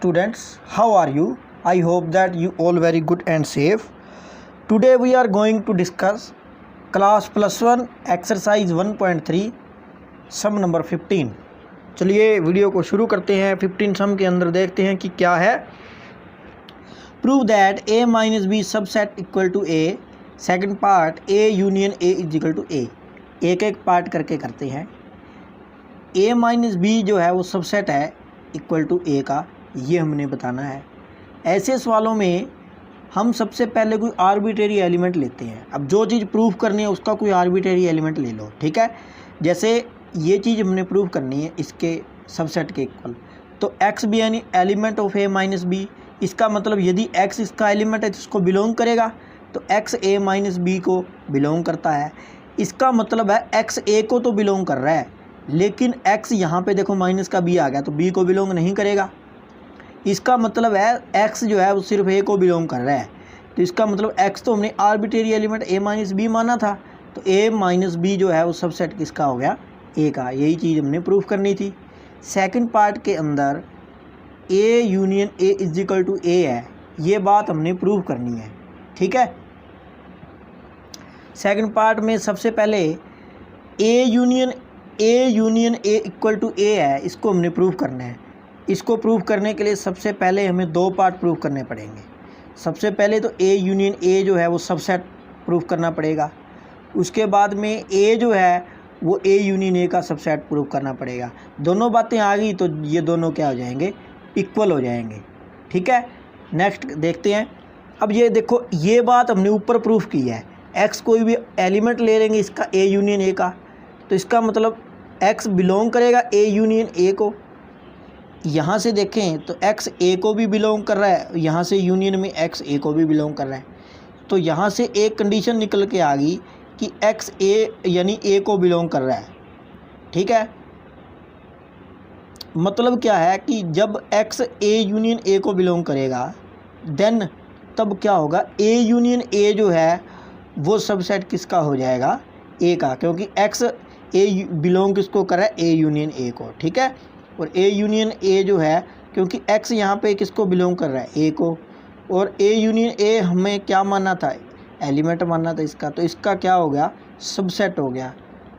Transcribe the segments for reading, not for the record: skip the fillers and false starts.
students, how are you? I hope that you all very good and safe. Today we are going to discuss class +1 exercise 1.3 some number 15। चलिए video को शुरू करते हैं। 15 सम के अंदर देखते हैं कि क्या है। Prove that a minus B subset equal to a। Second part a union a is equal to a। एक एक पार्ट करके करते हैं। a माइनस बी जो है वो सबसेट है इक्वल टू a का, ये हमने बताना है। ऐसे सवालों में हम सबसे पहले कोई आर्बिट्रेरी एलिमेंट लेते हैं। अब जो चीज़ प्रूफ करनी है उसका कोई आर्बिट्रेरी एलिमेंट ले लो, ठीक है। जैसे ये चीज़ हमने प्रूफ करनी है इसके सबसेट के इक्वल, तो x भी यानी element of a minus B. इसका मतलब यदि x इसका एलिमेंट है जिसको बिलोंग करेगा तो x a माइनस बी को बिलोंग करता है। इसका मतलब है x a को तो बिलोंग कर रहा है, लेकिन x यहाँ पे देखो माइनस का b आ गया तो b को बिलोंग नहीं करेगा। इसका मतलब है x जो है वो सिर्फ a को बिलोंग कर रहा है, तो इसका मतलब x तो हमने arbitrary element a minus B माना था, तो a माइनस बी जो है वो सबसेट किसका हो गया, a का। यही चीज़ हमने प्रूफ करनी थी। सेकंड पार्ट के अंदर a union a is equal to a है, ये बात हमने प्रूफ करनी है, ठीक है। सेकंड पार्ट में सबसे पहले a union a equal to a है, इसको हमने प्रूफ करना है। इसको प्रूफ करने के लिए सबसे पहले हमें दो पार्ट प्रूफ करने पड़ेंगे। सबसे पहले तो a यूनियन a जो है वो सबसेट प्रूफ करना पड़ेगा। उसके बाद में a जो है वो a यूनियन a का सबसेट प्रूफ करना पड़ेगा। दोनों बातें आ गई तो ये दोनों क्या हो जाएंगे, इक्वल हो जाएंगे, ठीक है। नेक्स्ट देखते हैं। अब ये देखो, ये बात हमने ऊपर प्रूफ की है। x कोई भी एलिमेंट ले लेंगे इसका a यूनियन a का, तो इसका मतलब x बिलोंग करेगा a यूनियन a को। यहाँ से देखें तो x a को भी बिलोंग कर रहा है, यहाँ से यूनियन में x a को भी बिलोंग कर रहा है। तो यहाँ से एक कंडीशन निकल के आ गई कि x a यानी a को बिलोंग कर रहा है, ठीक है। मतलब क्या है कि जब x a यूनियन a को बिलोंग करेगा देन तब क्या होगा, a यूनियन a जो है वो सबसेट किसका हो जाएगा, a का, क्योंकि x a बिलोंग किसको कर रहा है, a यूनियन a को, ठीक है। और a यूनियन a जो है, क्योंकि x यहाँ पे किसको बिलोंग कर रहा है, a को, और a यूनियन a हमें क्या मानना था, एलिमेंट मानना था इसका, तो इसका क्या हो गया, सबसेट हो गया,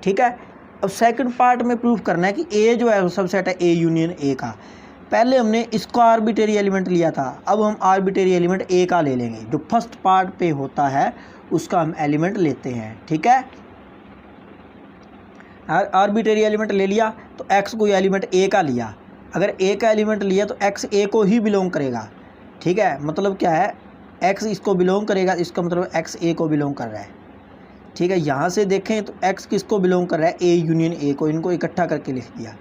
ठीक है। अब सेकंड पार्ट में प्रूफ करना है कि a जो है वो सबसेट है a यूनियन a का। पहले हमने इसको आर्बिट्रेरी एलिमेंट लिया था, अब हम आर्बिट्रेरी एलिमेंट a का ले लेंगे। जो फर्स्ट पार्ट पे होता है उसका हम एलिमेंट लेते हैं, ठीक है। आर्बिट्रेरी एलिमेंट ले लिया तो x कोई एलिमेंट a का लिया। अगर a का एलिमेंट लिया तो x a को ही बिलोंग करेगा, ठीक है। मतलब क्या है, x इसको बिलोंग करेगा, इसका मतलब x a को बिलोंग कर रहा है, ठीक है। यहाँ से देखें तो x किसको बिलोंग कर रहा है, a यूनियन a को। इनको इकट्ठा करके लिख दिया,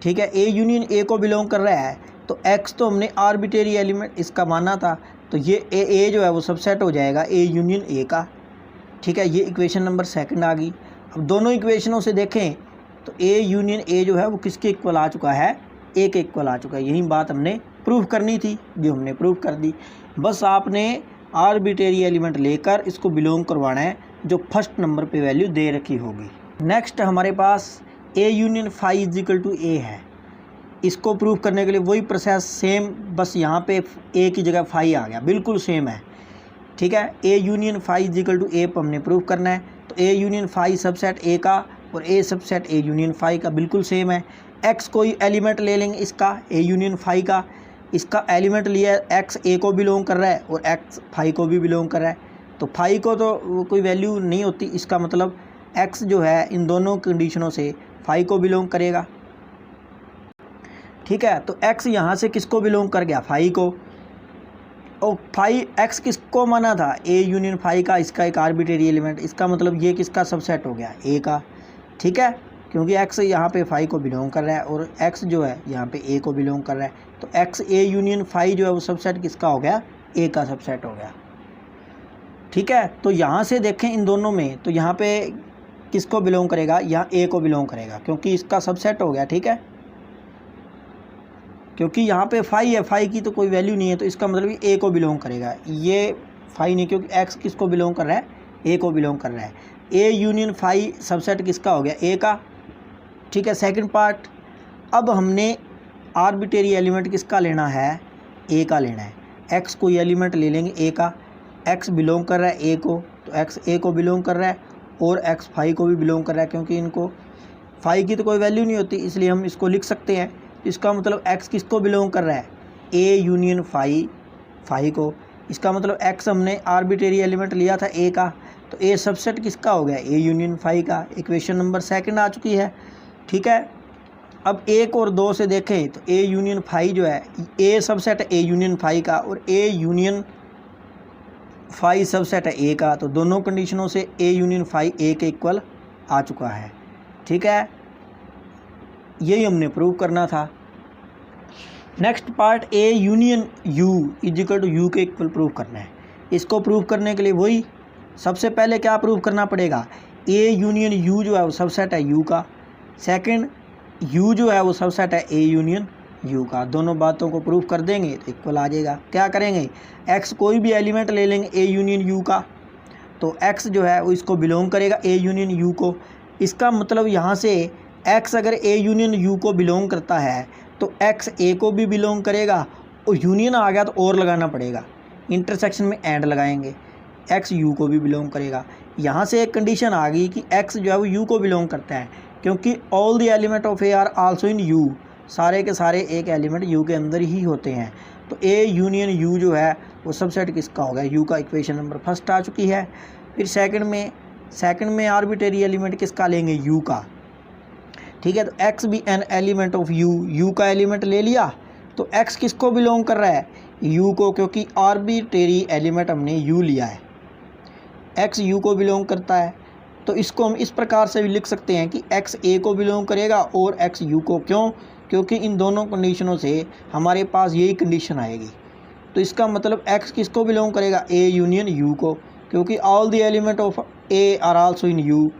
ठीक है। a यूनियन a को बिलोंग कर रहा है तो x तो हमने आर्बिट्रेरी एलिमेंट इसका माना था, तो ये a जो है वो सबसेट हो जाएगा a यूनियन a का, ठीक है। ये इक्वेशन नंबर सेकंड आ गई। अब दोनों इक्वेशनों से देखें तो a यूनियन a जो है वो किसके इक्वल आ चुका है, a के इक्वल आ चुका है। यही बात हमने प्रूफ करनी थी, जो हमने प्रूफ कर दी। बस आपने आर्बिट्रेरी एलिमेंट लेकर इसको बिलोंग करवाना है जो फर्स्ट नंबर पे वैल्यू दे रखी होगी। नेक्स्ट हमारे पास a union phi is equal to a है। इसको प्रूफ करने के लिए वही प्रोसेस सेम, बस यहाँ पे a की जगह फाई आ गया, बिल्कुल सेम है, ठीक है। a union phi is equal to a पर हमने प्रूफ करना है, तो a union phi subset a का और a subset a union phi का बिल्कुल सेम है। x कोई एलिमेंट ले लेंगे इसका a यूनियन फाई का, इसका एलिमेंट लिया है x a को बिलोंग कर रहा है और x फाई को भी बिलोंग कर रहा है, तो फाई को तो कोई वैल्यू नहीं होती। इसका मतलब x जो है इन दोनों कंडीशनों से फाई को बिलोंग करेगा, ठीक है। तो x यहाँ से किसको बिलोंग कर गया, फाई को। और फाई x किसको माना था, a यूनियन फाई का, इसका एक आर्बिट्रेरी एलिमेंट। इसका मतलब ये किसका सबसेट हो गया, a का, ठीक है। क्योंकि x यहाँ पे फाई को बिलोंग कर रहा है और x जो है यहाँ पे a को बिलोंग कर रहा है, तो x a यूनियन फाई जो है वो सबसेट किसका हो गया, a का सबसेट हो गया, ठीक है। तो यहाँ से देखें इन दोनों में, तो यहाँ पे किसको बिलोंग करेगा, यहाँ a को बिलोंग करेगा क्योंकि इसका सबसेट हो गया, ठीक है। क्योंकि यहाँ पे फाई है, फाई की तो कोई वैल्यू नहीं है, तो इसका मतलब a को बिलोंग करेगा। ये फाई नहीं, क्योंकि x किसको बिलोंग कर रहा है, a को बिलोंग कर रहा है। a यूनियन फाई सबसेट किसका हो गया, a का, ठीक है। सेकंड पार्ट, अब हमने आर्बिट्रेरी एलिमेंट किसका लेना है, ए का लेना है। एक्स कोई एलिमेंट ले लेंगे ए का, एक्स बिलोंग कर रहा है ए को, तो एक्स ए को बिलोंग कर रहा है और एक्स फाई को भी बिलोंग कर रहा है, क्योंकि इनको फाई की तो कोई वैल्यू नहीं होती, इसलिए हम इसको लिख सकते हैं। इसका मतलब एक्स किसको बिलोंग कर रहा है, ए यूनियन फाई, फाई को। इसका मतलब एक्स हमने आर्बिट्रेरी एलिमेंट लिया था ए का, तो ए सबसेट किसका हो गया, ए यूनियन फाई का। इक्वेशन नंबर 2 आ चुकी है, ठीक है। अब 1 और 2 से देखें तो ए यूनियन फाई जो है, ए सबसेट है ए यूनियन फाई का और ए यूनियन फाई सबसेट है ए का, तो दोनों कंडीशनों से ए यूनियन फाई ए के इक्वल आ चुका है, ठीक है। यही हमने प्रूव करना था। Next part, A union U is equal to U के इक्वल प्रूव करना है। इसको प्रूव करने के लिए वही सबसे पहले क्या प्रूव करना पड़ेगा, ए यूनियन यू जो है वो सबसेट है यू का, सेकंड यू जो है वो सबसेट है ए यूनियन यू का। दोनों बातों को प्रूव कर देंगे तो इक्वल आ जाएगा। क्या करेंगे, एक्स कोई भी एलिमेंट ले लेंगे ए यूनियन यू का, तो एक्स जो है वो इसको बिलोंग करेगा ए यूनियन यू को। इसका मतलब यहाँ से एक्स अगर ए यूनियन यू को बिलोंग करता है तो एक्स ए को भी बिलोंग करेगा, और यूनियन आ गया तो और लगाना पड़ेगा, इंटरसेक्शन में एंड लगाएंगे, एक्स यू को भी बिलोंग करेगा। यहाँ से एक कंडीशन आ गई कि एक्स जो है वो यू को बिलोंग करता है, क्योंकि all the element of A R also in you, सारे के सारे एक एलिमेंट यू के अंदर ही होते हैं। तो ए यूनियन यू जो है वो सबसेट किसका होगा, यू का। इक्वेशन नंबर 1 आ चुकी है। फिर सेकंड में आर्बिट्रेरी एलिमेंट किसका लेंगे, यू का, ठीक है। तो एक्स भी an element of you, you का एलिमेंट ले लिया, तो एक्स किसको बिलोंग कर रहा है, यू को, क्योंकि आर्बिट्रेरी एलिमेंट हमने यू लिया है, एक्स यू को बिलोंग करता है। तो इसको हम इस प्रकार से भी लिख सकते हैं कि एक्स ए को बिलोंग करेगा और एक्स यू को। क्यों, क्योंकि इन दोनों कंडीशनों से हमारे पास यही कंडीशन आएगी। तो इसका मतलब एक्स किसको बिलोंग करेगा, ए यूनियन यू को, क्योंकि all the element of A R also in you.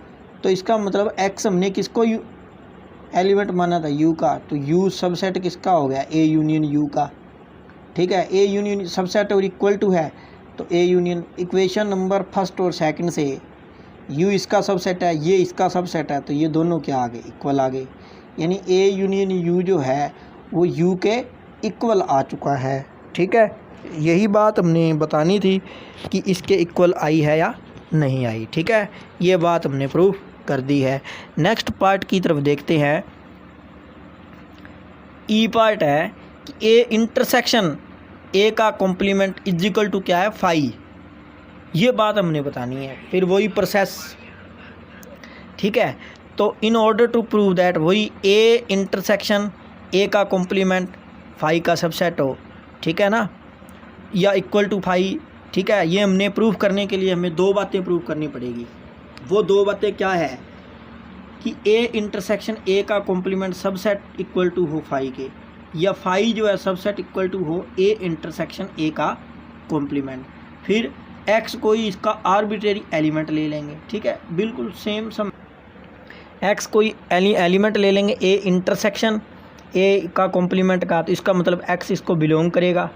तो इसका मतलब एक्स हमने किसको एलिमेंट माना था, यू का, तो यू सबसेट किसका हो गया, ए यूनियन यू का, ठीक है। ए यूनियन सबसेट और इक्वल टू है, तो ए यूनियन, इक्वेशन नंबर 1 और 2 से यू इसका सबसेट है, ये इसका सबसेट है, तो ये दोनों क्या आ गए, इक्वल आ गए। यानी ए यूनियन यू जो है वो यू के इक्वल आ चुका है, ठीक है। यही बात हमने बतानी थी कि इसके इक्वल आई है या नहीं आई, ठीक है। ये बात हमने प्रूव कर दी है। नेक्स्ट पार्ट की तरफ देखते हैं। ई पार्ट है कि ए इंटरसेक्शन ए का कॉम्प्लीमेंट इज इक्वल टू क्या है, फाई। ये बात हमने बतानी है, फिर वही प्रोसेस, ठीक है। तो in order to prove that वही ए इंटरसेक्शन ए का कॉम्प्लीमेंट फाई का सबसेट हो, ठीक है ना, या इक्वल टू फाई, ठीक है। ये हमने प्रूव करने के लिए हमें 2 बातें प्रूव करनी पड़ेगी। वो 2 बातें क्या है कि ए इंटरसेक्शन ए का कॉम्प्लीमेंट सबसेट इक्वल टू हो फाई के, या फाई जो है सबसेट इक्वल टू हो ए इंटरसेक्शन ए का कॉम्प्लीमेंट। फिर एक्स कोई इसका आर्बिट्रेरी एलिमेंट ले लेंगे, ठीक है, बिल्कुल सेम सम। एक्स कोई एलिमेंट ले लेंगे ए इंटरसेक्शन ए का कॉम्प्लीमेंट का, तो इसका मतलब एक्स इसको बिलोंग करेगा।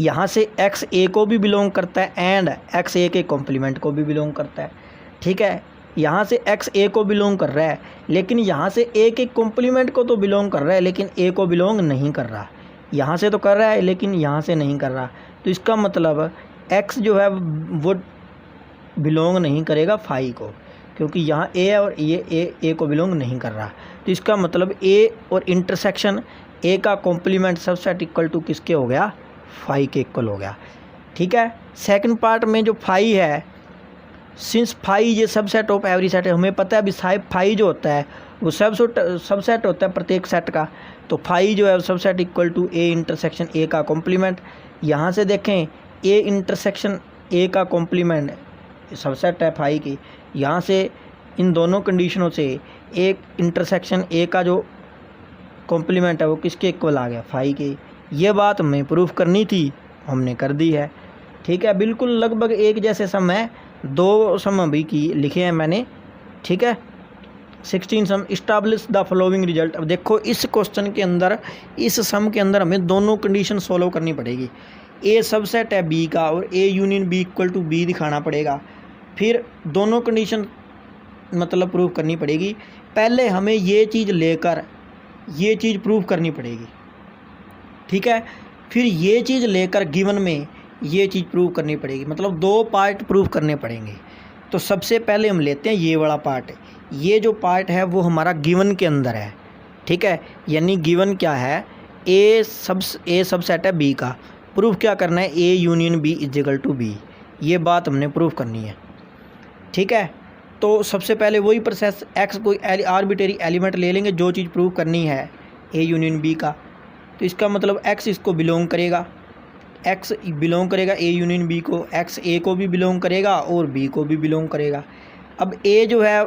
यहाँ से एक्स ए को भी बिलोंग करता है एंड एक्स ए के कॉम्प्लीमेंट को भी बिलोंग करता है, ठीक है। यहाँ से एक्स ए को बिलोंग कर रहा है, लेकिन यहाँ से ए के कॉम्प्लीमेंट को तो बिलोंग कर रहा है, लेकिन ए को बिलोंग नहीं कर रहा। यहाँ से तो कर रहा है लेकिन यहाँ से नहीं कर रहा, तो इसका मतलब एक्स जो है वो बिलोंग नहीं करेगा फाई को, क्योंकि यहाँ ए और ये ए को बिलोंग नहीं कर रहा। तो इसका मतलब ए और इंटरसेक्शन ए का कॉम्प्लीमेंट सबसेट इक्वल टू किसके हो गया, फाई के इक्वल हो गया, ठीक है। सेकंड पार्ट में जो फाई है, सिंस फाई ये सबसेट ऑफ एवरी सेट है, हमें पता है अभी साहिब फाई जो होता है वो सबसेट होता है प्रत्येक सेट का, तो फाई जो है subset equal to A intersection A का कॉम्प्लीमेंट। यहाँ से देखें ए इंटरसेक्शन ए का कॉम्प्लीमेंट सबसेट है फाई की, यहाँ से इन दोनों कंडीशनों से एक इंटरसेक्शन ए का जो कॉम्प्लीमेंट है वो किसके इक्वल आ गया, फाई के। ये बात हमें प्रूफ करनी थी, हमने कर दी है, ठीक है। बिल्कुल लगभग एक जैसे सम है, 2 सम भी की लिखे हैं मैंने, ठीक है। 16 सम इस्टाब्लिश द फॉलोइंग रिजल्ट। अब देखो इस क्वेश्चन के अंदर, इस सम के अंदर हमें दोनों कंडीशन सॉल्व करनी पड़ेगी। ए सबसेट है बी का और A union B equal to B दिखाना पड़ेगा, फिर दोनों कंडीशन मतलब प्रूव करनी पड़ेगी। पहले हमें ये चीज़ लेकर ये चीज़ प्रूव करनी पड़ेगी, ठीक है। फिर ये चीज़ लेकर गिवन में ये चीज़ प्रूव करनी पड़ेगी, मतलब 2 पार्ट प्रूव करने पड़ेंगे। तो सबसे पहले हम लेते हैं ये वाला पार्ट। ये जो पार्ट है वो हमारा गिवन के अंदर है, ठीक है। यानी गिवन क्या है, ए सबसेट है बी का। प्रूफ क्या करना है, A union B is equal to B. ये बात हमने प्रूफ करनी है, ठीक है। तो सबसे पहले वही प्रोसेस, एक्स कोई आर्बिट्रेरी एलिमेंट ले लेंगे, जो चीज़ प्रूव करनी है ए यूनियन बी का। तो इसका मतलब एक्स इसको बिलोंग करेगा, एक्स बिलोंग करेगा ए यूनियन बी को, एक्स ए को भी बिलोंग करेगा और बी को भी बिलोंग करेगा। अब ए जो है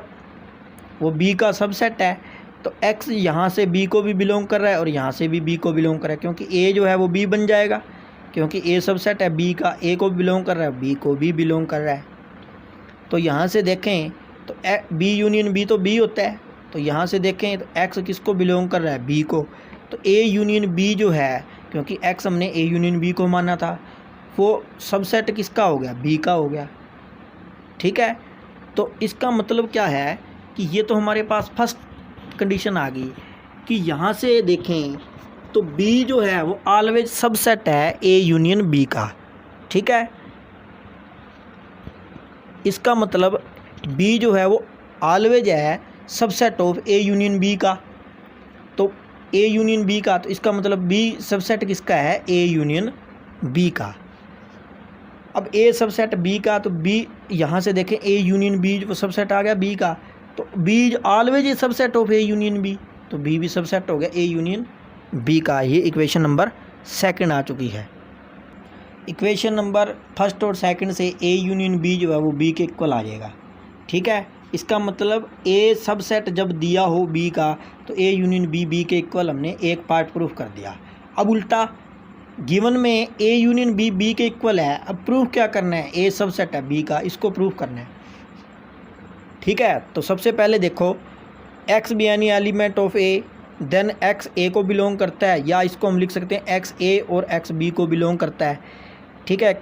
वो बी का सबसेट है, तो एक्स यहाँ से बी को भी बिलोंग कर रहा है और यहाँ से भी बी को बिलोंग कर रहा है, क्योंकि ए जो है वो बी बन जाएगा, क्योंकि ए सबसेट है बी का, ए को बिलोंग कर रहा है, बी को भी बिलोंग कर रहा है। तो यहाँ से देखें तो बी यूनियन बी तो बी होता है, तो यहाँ से देखें तो एक्स किसको बिलोंग कर रहा है, बी को। तो ए यूनियन बी जो है, क्योंकि एक्स हमने ए यूनियन बी को माना था, वो सबसेट किसका हो गया, बी का हो गया, ठीक है। तो इसका मतलब क्या है कि ये तो हमारे पास फर्स्ट कंडीशन आ गई कि यहाँ से देखें तो बी जो है वो ऑलवेज सबसेट है ए यूनियन बी का, ठीक है। इसका मतलब बी जो है वो ऑलवेज है subset of A union B का। तो ए यूनियन बी का, तो इसका मतलब बी सबसेट किसका है, ए यूनियन बी का। अब ए सबसेट बी का, तो बी यहाँ से देखें ए यूनियन बी जो सबसेट आ गया बी का, तो B always A subset of A union B, तो बी भी सबसेट हो गया ए यूनियन बी का। ये इक्वेशन नंबर 2 आ चुकी है। इक्वेशन नंबर 1 और 2 से ए यूनियन बी जो है वो बी के इक्वल आ जाएगा, ठीक है। इसका मतलब ए सबसेट जब दिया हो बी का, तो ए यूनियन बी बी के इक्वल हमने एक पार्ट प्रूफ कर दिया। अब उल्टा गिवन में ए यूनियन बी बी के इक्वल है, अब प्रूफ क्या करना है, ए सबसेट है बी का, इसको प्रूफ करना है, ठीक है। तो सबसे पहले देखो, x be any element of A, then x A को बिलोंग करता है, या इसको हम लिख सकते हैं एक्स ए और एक्स बी को बिलोंग करता है, ठीक है।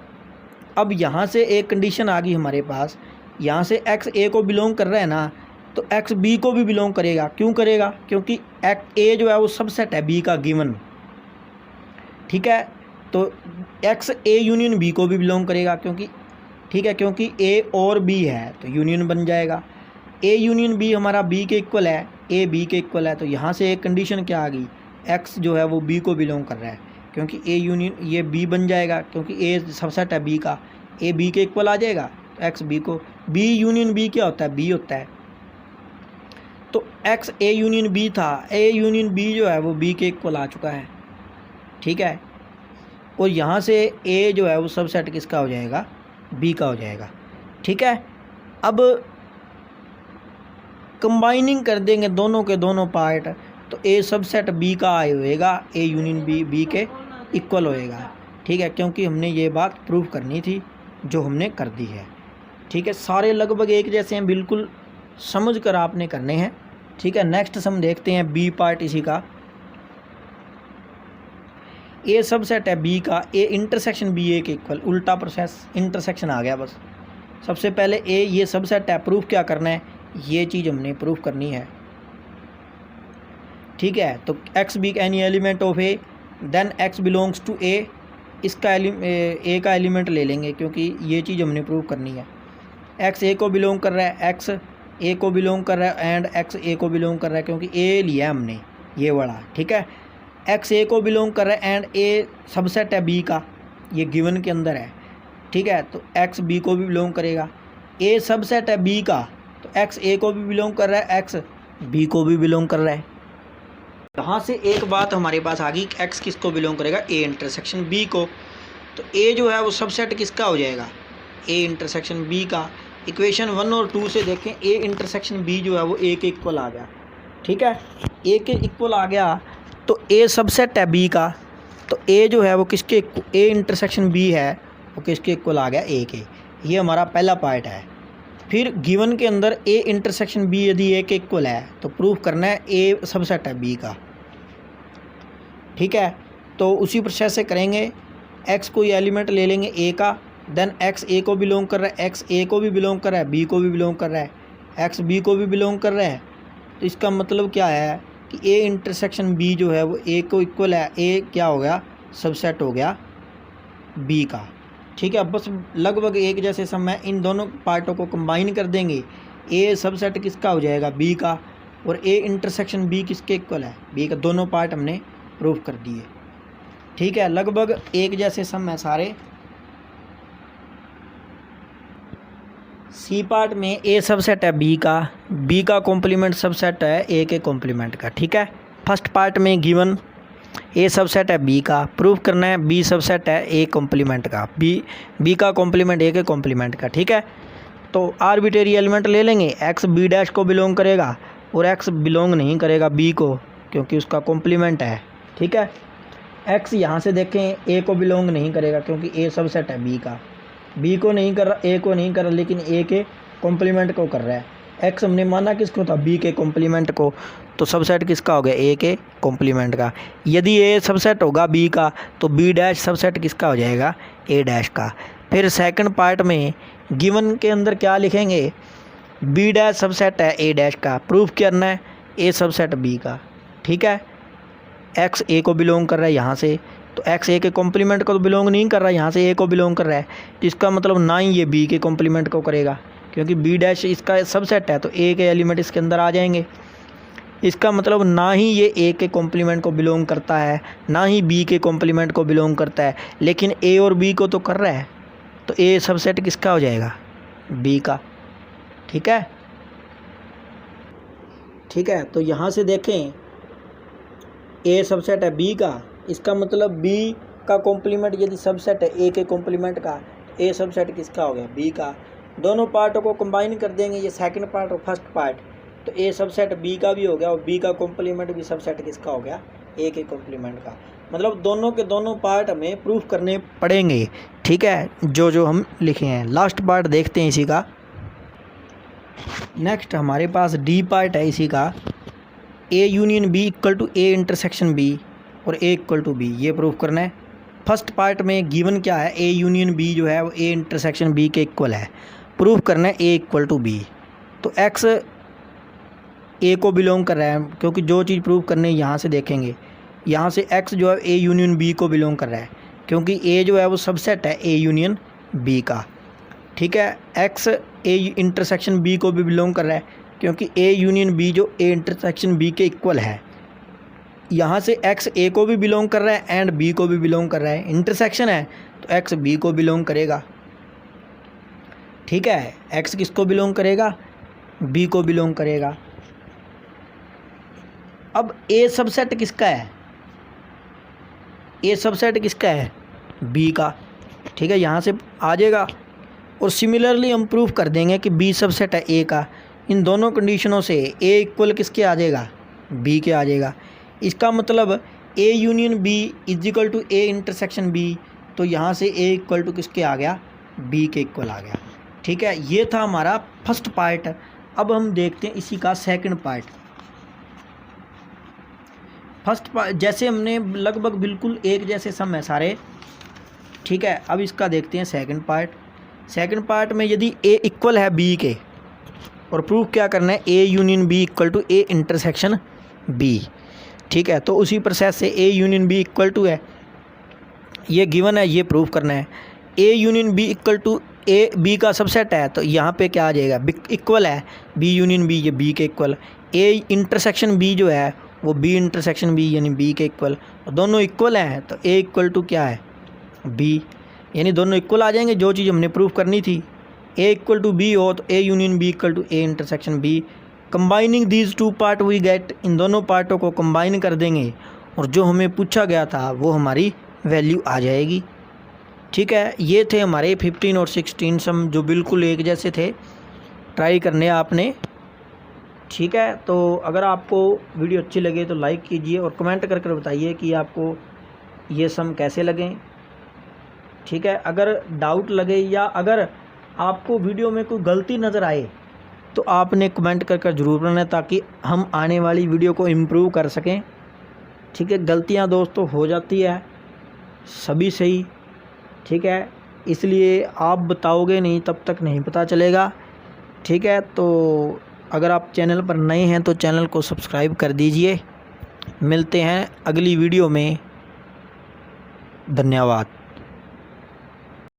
अब यहाँ से एक कंडीशन आ गई हमारे पास, यहाँ से एक्स ए को बिलोंग कर रहा है ना, तो एक्स बी को भी बिलोंग करेगा। क्यों करेगा, क्योंकि ए जो है वो सबसेट है बी का गिवन, ठीक है। तो एक्स ए यूनियन बी को भी बिलोंग करेगा, क्योंकि ठीक है, क्योंकि ए और बी है तो यूनियन बन जाएगा। ए यूनियन बी हमारा बी के इक्वल है, ए बी के इक्वल है, तो यहाँ से एक कंडीशन क्या आ गई, एक्स जो है वो बी को बिलोंग कर रहा है, क्योंकि ए यूनियन ये बी बन जाएगा, क्योंकि ए सबसेट है बी का, ए बी के इक्वल आ जाएगा, तो एक्स बी को, बी यूनियन बी क्या होता है, बी होता है। तो एक्स ए यूनियन बी था, ए यूनियन बी जो है वो बी के इक्वल आ चुका है, ठीक है। और यहाँ से ए जो है वो सबसेट किसका हो जाएगा, बी का हो जाएगा, ठीक है। अब कंबाइनिंग कर देंगे दोनों के दोनों पार्ट, तो ए सबसेट बी का होएगा, ए यूनियन बी बी के इक्वल होएगा, ठीक है। क्योंकि हमने ये बात प्रूव करनी थी जो हमने कर दी है, ठीक है। सारे लगभग एक जैसे हैं, बिल्कुल समझ कर आपने करने हैं, ठीक है। नेक्स्ट हम देखते हैं बी पार्ट इसी का। ए सबसेट है बी का, ए इंटरसेक्शन बी ए के इक्वल, उल्टा प्रोसेस, इंटरसेक्शन आ गया बस। सबसे पहले ए ये सबसेट है, प्रूफ क्या करना है, ये चीज़ हमने प्रूफ करनी है, ठीक है। तो x be any element of A, then x belongs to A, इसका ए का एलिमेंट ले लेंगे, क्योंकि ये चीज़ हमने प्रूव करनी है। एक्स ए को बिलोंग कर रहा है, एक्स ए को बिलोंग कर रहा है, एंड एक्स ए को बिलोंग कर रहा है, क्योंकि ए लिया हमने ये वाला, ठीक है। एक्स ए को बिलोंग कर रहा है एंड ए सबसेट है बी का, ये गिवन के अंदर है, ठीक है। तो एक्स बी को भी बिलोंग करेगा। ए सबसेट है बी का, तो एक्स ए को भी बिलोंग कर रहा है, एक्स बी को भी बिलोंग कर रहा है। यहाँ से एक बात हमारे पास आ गई, एक्स किसको बिलोंग करेगा, ए इंटरसेक्शन बी को। तो ए जो है वो सबसेट किसका हो जाएगा, ए इंटरसेक्शन बी का। इक्वेशन 1 और 2 से देखें, ए इंटरसेक्शन बी जो है वो ए के इक्वल आ गया, ठीक है। ए के इक्वल आ गया, तो ए सबसेट है बी का, तो ए जो है वो किसके, ए इंटरसेक्शन बी है वो किसके इक्वल आ गया, ए के। ये हमारा पहला पार्ट है। फिर गिवन के अंदर ए इंटरसेक्शन बी यदि ए के इक्वल है, तो प्रूफ करना है ए सबसेट है बी का, ठीक है। तो उसी प्रोसेस से करेंगे, एक्स कोई एलिमेंट ले लेंगे ए का, देन एक्स ए को बिलोंग कर रहा है, एक्स ए को भी बिलोंग कर रहा है, बी को भी बिलोंग कर रहा है, एक्स बी को भी बिलोंग कर रहा है। तो इसका मतलब क्या है कि ए इंटरसेक्शन बी जो है वो ए को इक्वल है, ए क्या हो गया, सबसेट हो गया बी का। ठीक है, बस लगभग एक जैसे सम है, इन दोनों पार्टों को कंबाइन कर देंगे, ए सबसेट किसका हो जाएगा, बी का, और ए इंटरसेक्शन बी किसके इक्वल है, बी का। दोनों पार्ट हमने प्रूव कर दिए। ठीक है, लगभग एक जैसे सम है सारे। सी पार्ट में ए सबसेट है बी का कॉम्प्लीमेंट सबसेट है ए के कॉम्प्लीमेंट का। ठीक है, फर्स्ट पार्ट में गिवन ए सबसेट है बी का, प्रूफ करना है बी सबसेट है ए कॉम्प्लीमेंट का, बी का कॉम्प्लीमेंट ए के कॉम्प्लीमेंट का। ठीक है, तो आर्बिट्रेरी एलिमेंट ले लेंगे, एक्स बी डैश को बिलोंग करेगा और एक्स बिलोंग नहीं करेगा बी को, क्योंकि उसका कॉम्प्लीमेंट है। ठीक है, एक्स यहाँ से देखें ए को बिलोंग नहीं करेगा क्योंकि ए सबसेट है बी का, बी को नहीं कर रहा, ए को नहीं कर रहा, लेकिन ए के कॉम्प्लीमेंट को कर रहा है। एक्स हमने माना किसको था, बी के कॉम्प्लीमेंट को, तो सबसेट किसका हो गया, ए के कॉम्प्लीमेंट का। यदि ए सबसेट होगा बी का तो बी डैश सबसेट किसका हो जाएगा, ए डैश का। फिर सेकंड पार्ट में गिवन के अंदर क्या लिखेंगे, बी डैश सबसेट है ए डैश का, प्रूफ करना है ए सबसेट बी का। ठीक है, एक्स ए को बिलोंग कर रहा है यहाँ से, तो एक्स ए के कॉम्प्लीमेंट को तो बिलोंग नहीं कर रहा है, यहाँ से ए को बिलोंग कर रहा है, तो इसका मतलब ना ही ये बी के कॉम्प्लीमेंट को करेगा, क्योंकि बी डैश इसका सबसेट है तो ए के एलिमेंट इसके अंदर आ जाएंगे। इसका मतलब ना ही ये ए के कॉम्प्लीमेंट को बिलोंग करता है, ना ही बी के कॉम्प्लीमेंट को बिलोंग करता है, लेकिन ए और बी को तो कर रहा है, तो ए सबसेट किसका हो जाएगा, बी का। ठीक है, ठीक है, तो यहाँ से देखें ए सबसेट है बी का, इसका मतलब बी का कॉम्प्लीमेंट यदि सबसेट है ए के कॉम्प्लीमेंट का, ए सबसेट किसका हो गया, बी का। दोनों पार्टों को कंबाइन कर देंगे, ये सेकंड पार्ट और फर्स्ट पार्ट, तो ए सबसेट बी का भी हो गया और बी का कॉम्प्लीमेंट भी सबसेट किसका हो गया, ए के कॉम्प्लीमेंट का। मतलब दोनों के दोनों पार्ट हमें प्रूफ करने पड़ेंगे। ठीक है, जो हम लिखे हैं। लास्ट पार्ट देखते हैं इसी का। नेक्स्ट हमारे पास डी पार्ट है इसी का, A union B equal to A intersection B और ए इक्वल टू बी, ये प्रूफ करना है। फर्स्ट पार्ट में गिवन क्या है, ए यूनियन बी जो है वो ए इंटरसेक्शन बी के इक्वल है, प्रूफ करना है ए इक्वल टू बी। तो एक्स ए को बिलोंग कर रहा है, क्योंकि जो चीज़ प्रूफ करने यहाँ से देखेंगे, यहाँ से एक्स जो है ए यूनियन बी को बिलोंग कर रहा है, क्योंकि ए जो है वो सबसेट है ए यूनियन बी का। ठीक है, एक्स ए इंटरसेक्शन बी को भी बिलोंग कर रहा है, क्योंकि ए यूनियन बी जो ए इंटरसेक्शन बी के इक्वल है। यहाँ से एक्स ए को भी बिलोंग कर रहा है एंड बी को भी बिलोंग कर रहा है, इंटरसेक्शन है तो एक्स बी को बिलोंग करेगा। ठीक है, एक्स किसको बिलोंग करेगा, बी को बिलोंग करेगा। अब ए सबसेट किसका है, ए सबसेट किसका है, बी का। ठीक है, यहाँ से आ जाएगा और सिमिलरली हम प्रूफ कर देंगे कि बी सबसेट है ए का। इन दोनों कंडीशनों से ए इक्वल किसके आ जाएगा, बी के आ जाएगा। इसका मतलब A union B is equal to A intersection B, तो यहाँ से ए इक्वल टू किसके आ गया, बी के इक्वल आ गया। ठीक है, ये था हमारा फर्स्ट पार्ट। अब हम देखते हैं इसी का सेकंड पार्ट। फर्स्ट पार्ट जैसे हमने लगभग बिल्कुल एक जैसे सम है सारे। ठीक है, अब इसका देखते हैं सेकंड पार्ट। सेकंड पार्ट में यदि ए इक्वल है बी के, और प्रूफ क्या करना है, A union B equal to A intersection B. ठीक है, तो उसी प्रोसेस से A union B equal to है, ये गिवन है, ये प्रूफ करना है। A union B equal to A B का सबसेट है, तो यहाँ पे क्या आ जाएगा, इक्वल है बी यूनियन बी, ये बी के इक्वल। ए इंटरसेक्शन बी जो है वो बी इंटरसेक्शन बी यानी बी के इक्वल, दोनों इक्वल हैं, तो ए इक्वल टू क्या है, बी, यानी दोनों इक्वल आ जाएंगे। जो चीज़ हमने प्रूफ करनी थी, ए इक्वल टू बी हो तो A union B equal to A intersection B. Combining these two part we get, इन दोनों पार्टों को कंबाइन कर देंगे और जो हमें पूछा गया था वो हमारी वैल्यू आ जाएगी। ठीक है, ये थे हमारे 15 और 16 सम जो बिल्कुल एक जैसे थे। ट्राई करने आपने। ठीक है, तो अगर आपको वीडियो अच्छी लगे तो लाइक कीजिए और कमेंट करके बताइए कि आपको ये सम कैसे लगें। ठीक है, अगर डाउट लगे या अगर आपको वीडियो में कोई गलती नज़र आए तो आपने कमेंट करके ज़रूर बनाना, ताकि हम आने वाली वीडियो को इम्प्रूव कर सकें। ठीक है, गलतियां दोस्तों हो जाती है सभी से ही। ठीक है, इसलिए आप बताओगे नहीं तब तक नहीं पता चलेगा। ठीक है, तो अगर आप चैनल पर नए हैं तो चैनल को सब्सक्राइब कर दीजिए। मिलते हैं अगली वीडियो में। धन्यवाद।